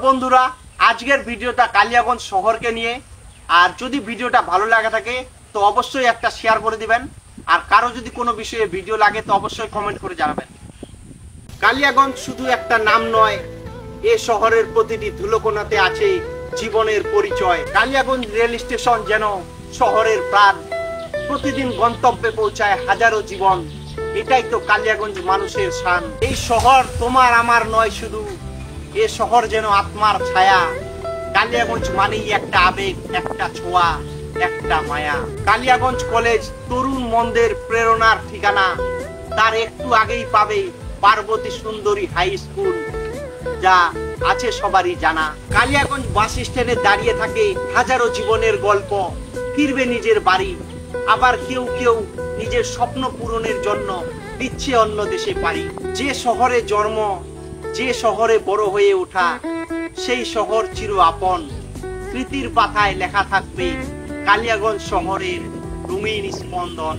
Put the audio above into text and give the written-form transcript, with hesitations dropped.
বন্ধুরা, আজকের ভিডিওটা কালিয়াগঞ্জ শহরকে নিয়ে। আর যদি ভিডিওটা ভালো লাগে থাকে তো অবশ্যই একটা শেয়ার করে দিবেন। আর কারো যদি কোনো বিষয়ে ভিডিও লাগে তো অবশ্যই কমেন্ট করে জানাবেন। কালিয়াগঞ্জ শুধু একটা নাম নয়, এ শহরের প্রতিটি ধুলোকোনাতে আছে জীবনের পরিচয়। কালিয়াগঞ্জ রেল স্টেশন যেন শহরের প্রাণ, প্রতিদিন গন্তব্যে পৌঁছায় হাজারো জীবন। এটাই তো কালিয়াগঞ্জ মানুষের শান। এই শহর তোমার আমার নয় শুধু, এ শহর যেন আত্মার ছায়া। কালিয়াগঞ্জ মানেই একটা আবেগ, একটা ছোঁয়া, একটা মায়া। কালিয়াগঞ্জ কলেজ তরুণ মনদের প্রেরণার ঠিকানা। তার একটু আগেই পাবে পার্বতী সুন্দরী হাই স্কুল, যা আছে সবারই জানা। কালিয়াগঞ্জ বাস স্ট্যান্ডে দাঁড়িয়ে থাকে হাজারো জীবনের গল্প। ফিরবে নিজের বাড়ি, আবার কেউ কেউ নিজের স্বপ্ন পূরণের জন্য দিচ্ছে অন্য দেশে পাড়ি। যে শহরে জন্ম, যে শহরে বড় হয়ে ওঠা, সেই শহর চির আপন। স্মৃতির পাতায় লেখা থাকবে কালিয়াগঞ্জ শহরের রঙিন স্পন্দন।